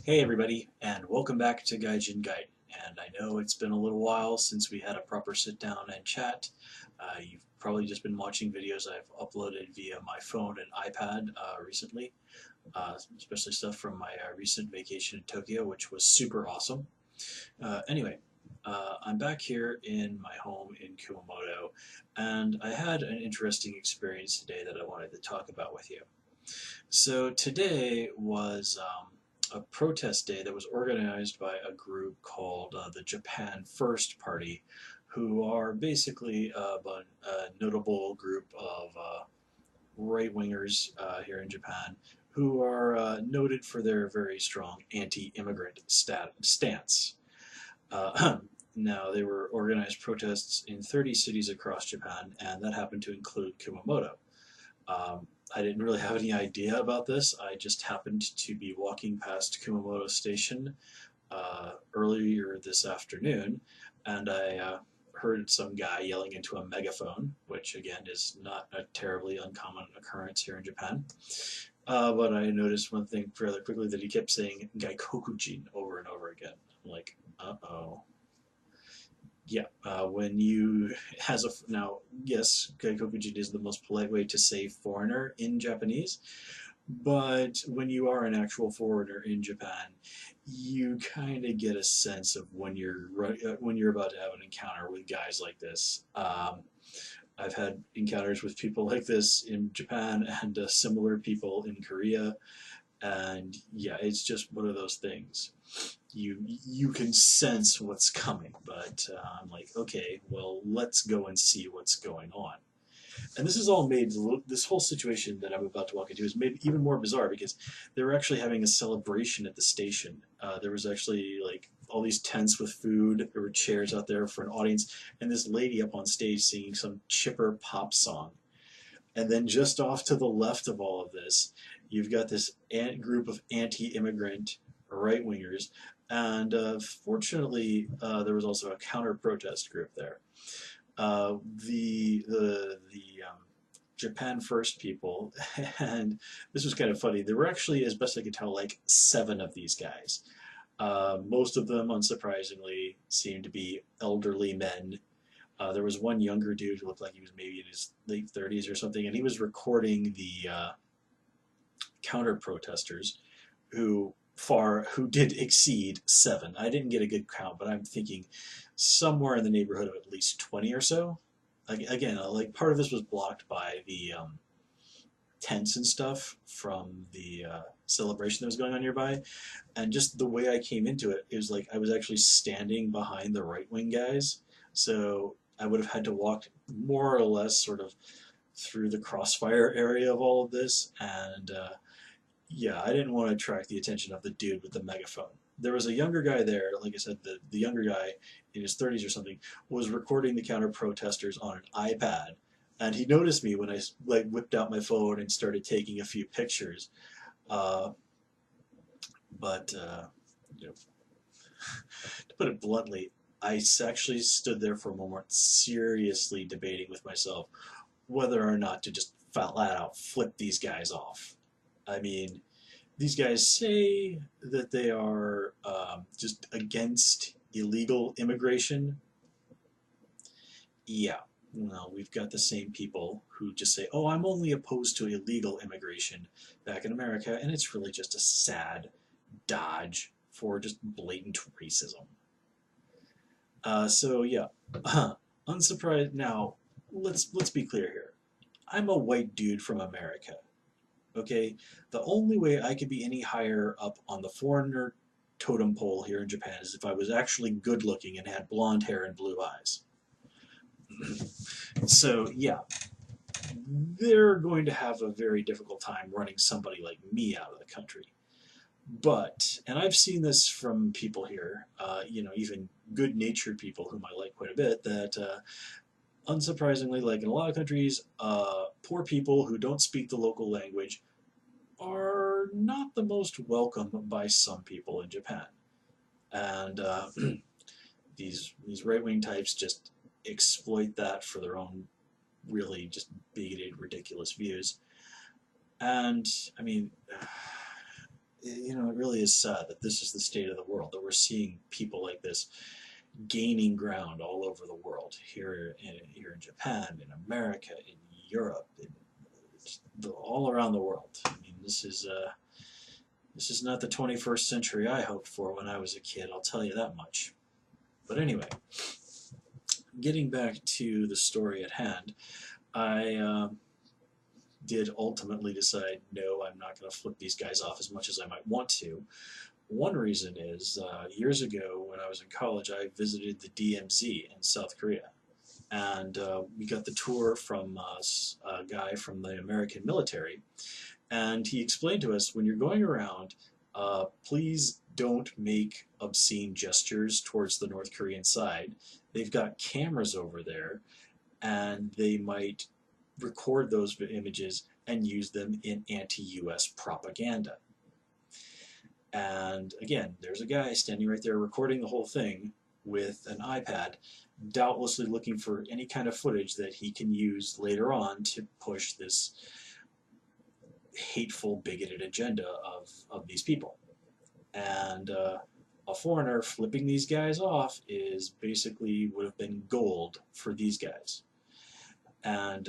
Hey everybody, and welcome back to Gaijin Guide. And I know it's been a little while since we had a proper sit down and chat. You've probably just been watching videos I've uploaded via my phone and iPad recently, especially stuff from my recent vacation in Tokyo, which was super awesome. Anyway, I'm back here in my home in Kumamoto, and I had an interesting experience today that I wanted to talk about with you. So today was a protest day that was organized by a group called the Japan First Party, who are basically a notable group of right-wingers here in Japan who are noted for their very strong anti-immigrant stance. Uh, Now, they were organized protests in 30 cities across Japan, and that happened to include Kumamoto. I didn't really have any idea about this. I just happened to be walking past Kumamoto Station earlier this afternoon, and I heard some guy yelling into a megaphone, which again is not a terribly uncommon occurrence here in Japan. But I noticed one thing rather quickly that he kept saying Gaikokujin over and over again. I'm like, uh-oh. Yeah, when you has a now yes, Gaikokujin is the most polite way to say foreigner in Japanese, but when you are an actual foreigner in Japan, you kind of get a sense of when you're about to have an encounter with guys like this. I've had encounters with people like this in Japan and similar people in Korea, and yeah, it's just one of those things. You can sense what's coming, but I'm like, okay, well, let's go and see what's going on. And this is all made, this whole situation that I'm about to walk into is made even more bizarre because they were actually having a celebration at the station. There was actually like all these tents with food, there were chairs out there for an audience, and this lady up on stage singing some chipper pop song. And then just off to the left of all of this, you've got this group of anti-immigrant right-wingers, and fortunately, there was also a counter-protest group there. The Japan First people, and this was kind of funny. There were actually, as best I could tell, like 7 of these guys. Most of them, unsurprisingly, seemed to be elderly men. There was one younger dude who looked like he was maybe in his late 30s or something, and he was recording the counter protesters who did exceed 7. I didn't get a good count, but I'm thinking somewhere in the neighborhood of at least 20 or so. Again, like part of this was blocked by the tents and stuff from the celebration that was going on nearby, and just the way I came into it, it was like I was actually standing behind the right wing guys, so I would have had to walk more or less sort of through the crossfire area of all of this, and yeah, I didn't want to attract the attention of the dude with the megaphone. There was a younger guy there, like I said, the younger guy in his 30s or something was recording the counter protesters on an iPad, and he noticed me when I like whipped out my phone and started taking a few pictures. Uh, but you know, to put it bluntly, I actually stood there for a moment, seriously debating with myself whether or not to just flat out flip these guys off. I mean, these guys say that they are just against illegal immigration. Yeah, well, we've got the same people who just say, oh, I'm only opposed to illegal immigration back in America, and it's really just a sad dodge for just blatant racism. So yeah, unsurprised. Now, let's be clear here. I'm a white dude from America. Okay, the only way I could be any higher up on the foreigner totem pole here in Japan is if I was actually good looking and had blonde hair and blue eyes. So yeah, they're going to have a very difficult time running somebody like me out of the country. But, and I've seen this from people here, even good-natured people whom I like quite a bit, that unsurprisingly, like in a lot of countries, poor people who don't speak the local language are not the most welcome by some people in Japan. And these right-wing types just exploit that for their own really just bigoted, ridiculous views. And, I mean, it really is sad that this is the state of the world, that we're seeing people like this gaining ground all over the world, here in Japan, in America, in Europe, all around the world. I mean, this is not the 21st century I hoped for when I was a kid, I'll tell you that much. But anyway, getting back to the story at hand, I did ultimately decide, no, I'm not going to flip these guys off as much as I might want to. One reason is, years ago when I was in college, I visited the DMZ in South Korea. And we got the tour from a guy from the American military. And he explained to us, when you're going around, please don't make obscene gestures towards the North Korean side. They've got cameras over there, and they might record those images and use them in anti-US propaganda. And again, there's a guy standing right there recording the whole thing with an iPad, doubtlessly looking for any kind of footage that he can use later on to push this hateful, bigoted agenda of these people. And a foreigner flipping these guys off is basically would have been gold for these guys. And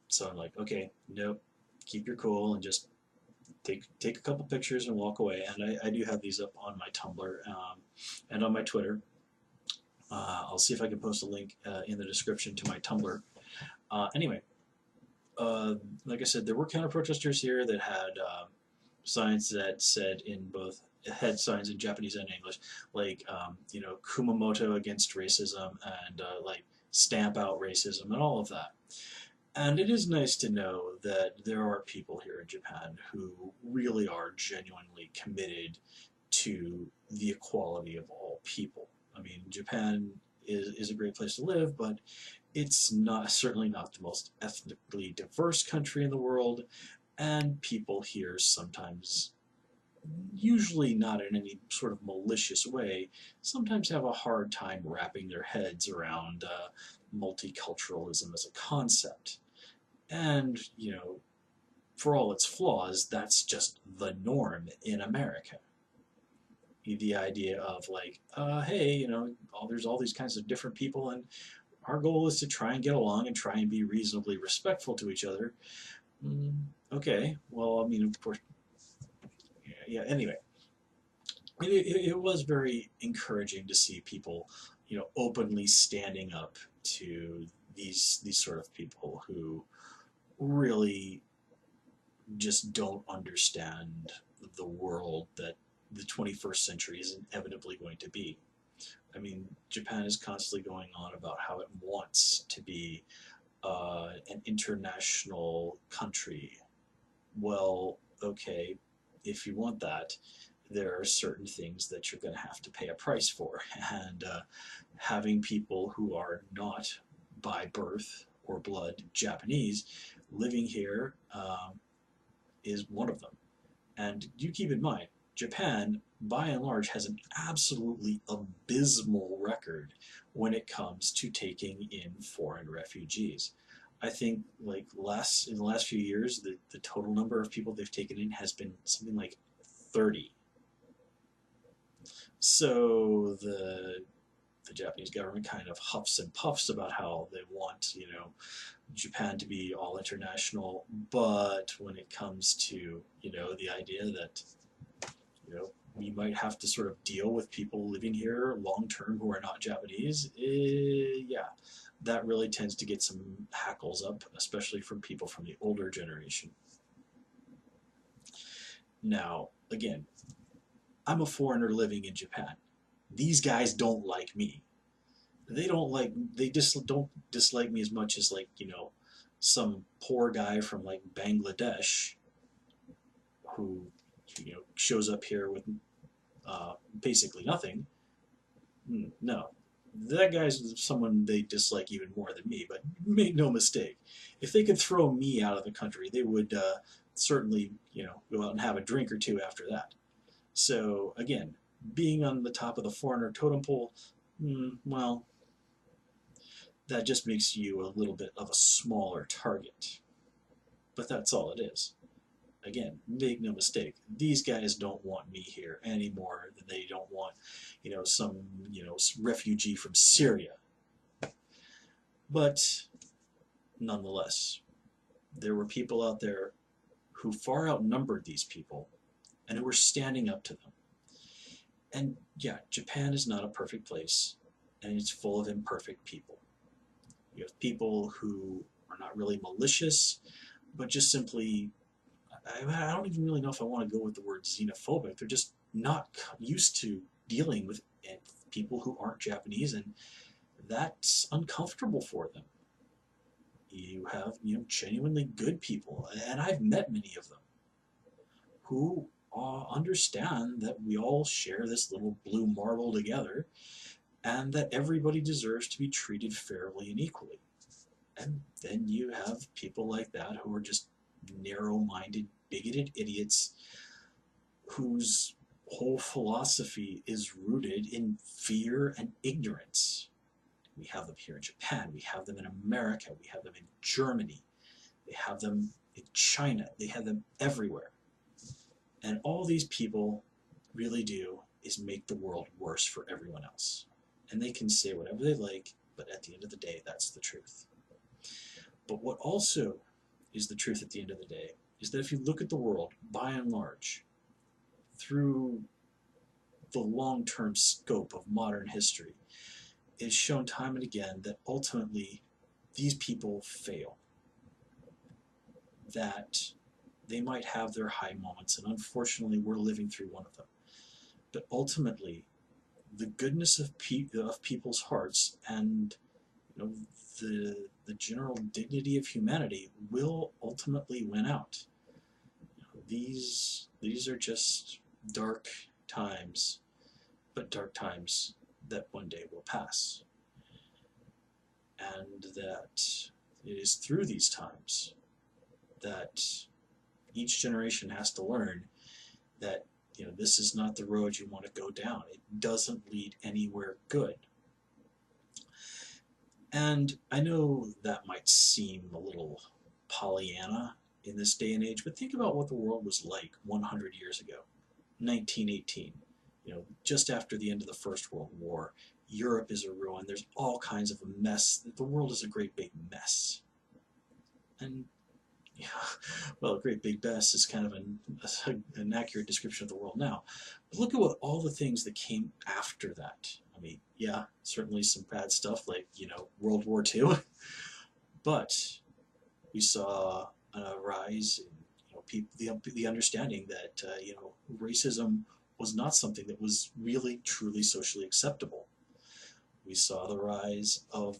so I'm like, okay, nope, keep your cool and just take a couple pictures and walk away. And I do have these up on my Tumblr and on my Twitter. I'll see if I can post a link in the description to my Tumblr. Anyway, like I said, there were counter-protesters here that had signs that said had signs in Japanese and English, like, Kumamoto against racism and like stamp out racism and all of that. And it is nice to know that there are people here in Japan who really are genuinely committed to the equality of all people. I mean, Japan is a great place to live, but it's certainly not the most ethnically diverse country in the world, and people here sometimes, usually not in any sort of malicious way, sometimes have a hard time wrapping their heads around multiculturalism as a concept. And, for all its flaws, that's just the norm in America. The idea of like, hey, there's all these kinds of different people, and our goal is to try and get along and try and be reasonably respectful to each other. Okay, well, I mean, of course, yeah, anyway. It was very encouraging to see people, openly standing up to these sort of people who really just don't understand the world that the 21st century is inevitably going to be. I mean, Japan is constantly going on about how it wants to be an international country. Well, okay, if you want that, there are certain things that you're going to have to pay a price for. And having people who are not by birth or blood Japanese living here is one of them. And you keep in mind, Japan, by and large, has an absolutely abysmal record when it comes to taking in foreign refugees. I think, like, in the last few years, the total number of people they've taken in has been something like 30. So the Japanese government kind of huffs and puffs about how they want, Japan to be all international, but when it comes to, the idea that, we might have to sort of deal with people living here long term who are not Japanese, yeah, that really tends to get some hackles up, especially from people from the older generation. Now, again, I'm a foreigner living in Japan. These guys don't like me. They don't dislike me as much as, like, some poor guy from, like, Bangladesh who, shows up here with basically nothing. No. That guy's someone they dislike even more than me, but make no mistake. If they could throw me out of the country, they would certainly, go out and have a drink or two after that. So, again, being on the top of the foreigner totem pole, well, that just makes you a little bit of a smaller target. But that's all it is. Again, make no mistake, these guys don't want me here any more than they don't want, some, refugee from Syria. But nonetheless, there were people out there who far outnumbered these people and who were standing up to them. And yeah, Japan is not a perfect place, and it's full of imperfect people. You have people who are not really malicious, but just simply, I don't even really know if I want to go with the word xenophobic. They're just not used to dealing with people who aren't Japanese, and that's uncomfortable for them. You have, genuinely good people, and I've met many of them who understand that we all share this little blue marble together, and that everybody deserves to be treated fairly and equally. And then you have people like that who are just narrow-minded, bigoted idiots whose whole philosophy is rooted in fear and ignorance. We have them here in Japan, we have them in America, we have them in Germany, they have them in China, they have them everywhere. And all these people really do is make the world worse for everyone else. And they can say whatever they like, but at the end of the day, that's the truth. But what also is the truth at the end of the day is that if you look at the world, by and large, through the long-term scope of modern history, it is shown time and again that ultimately these people fail. That they might have their high moments, and unfortunately we're living through one of them. But ultimately, the goodness of people's hearts and the general dignity of humanity will ultimately win out. These are just dark times, but dark times that one day will pass. And that it is through these times that each generation has to learn that this is not the road you want to go down. It doesn't lead anywhere good. And I know that might seem a little Pollyanna in this day and age, but think about what the world was like 100 years ago, 1918. Just after the end of the First World War, Europe is a ruin. There's all kinds of a mess. The world is a great big mess. And yeah, well, a great big mess is kind of an accurate description of the world now. But look at all the things that came after that. I mean, yeah, certainly some bad stuff like, World War II, but we saw a rise in, the understanding that, racism was not something that was really, truly socially acceptable. We saw the rise of,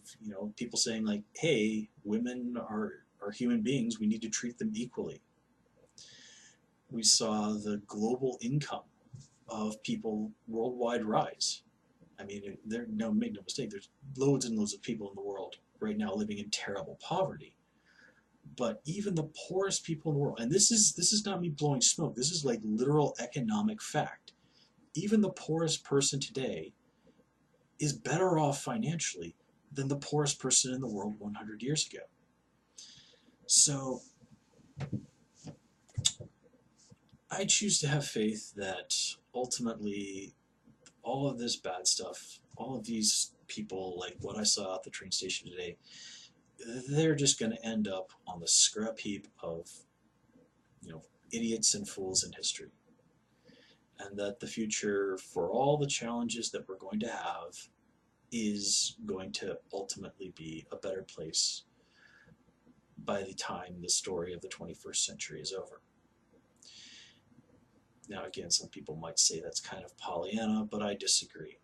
people saying like, hey, women are human beings, we need to treat them equally. We saw the global income of people worldwide rise. I mean, make no mistake, there's loads and loads of people in the world right now living in terrible poverty. But even the poorest people in the world, and this is not me blowing smoke, this is like literal economic fact. Even the poorest person today is better off financially than the poorest person in the world 100 years ago. So I choose to have faith that ultimately all of this bad stuff, all of these people, like what I saw at the train station today, they're just going to end up on the scrap heap of, idiots and fools in history. And that the future, for all the challenges that we're going to have, is going to ultimately be a better place by the time the story of the 21st century is over. Now, again, some people might say that's kind of Pollyanna, but I disagree.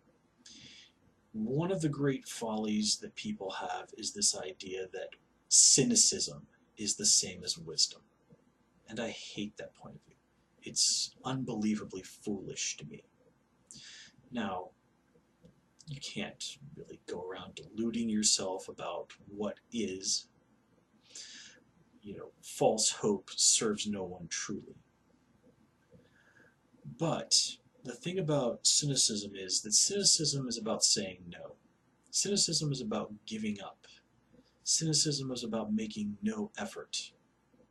One of the great follies that people have is this idea that cynicism is the same as wisdom. And I hate that point of view. It's unbelievably foolish to me. Now, you can't really go around deluding yourself about what is. False hope serves no one truly. But the thing about cynicism is that cynicism is about saying no. Cynicism is about giving up. Cynicism is about making no effort.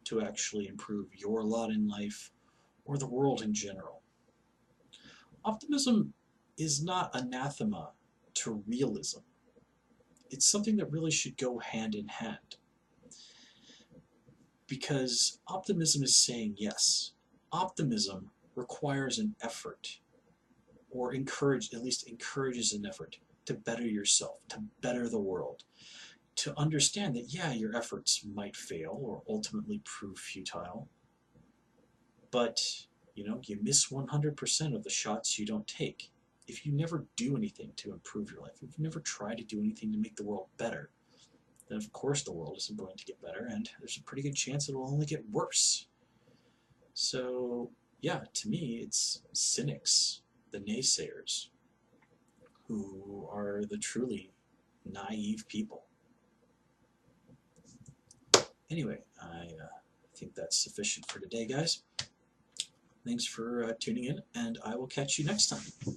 to actually improve your lot in life or the world in general. Optimism is not anathema to realism. It's something that really should go hand in hand, because optimism is saying yes. Optimism requires an effort, or at least encourages an effort to better yourself, to better the world, to understand that, yeah, your efforts might fail or ultimately prove futile, but you miss 100% of the shots you don't take. If you never do anything to improve your life, if you never try to do anything to make the world better, then of course the world isn't going to get better, and there's a pretty good chance it will only get worse. So, yeah, to me, it's cynics, the naysayers, who are the truly naive people. Anyway, I think that's sufficient for today, guys. Thanks for tuning in, and I will catch you next time.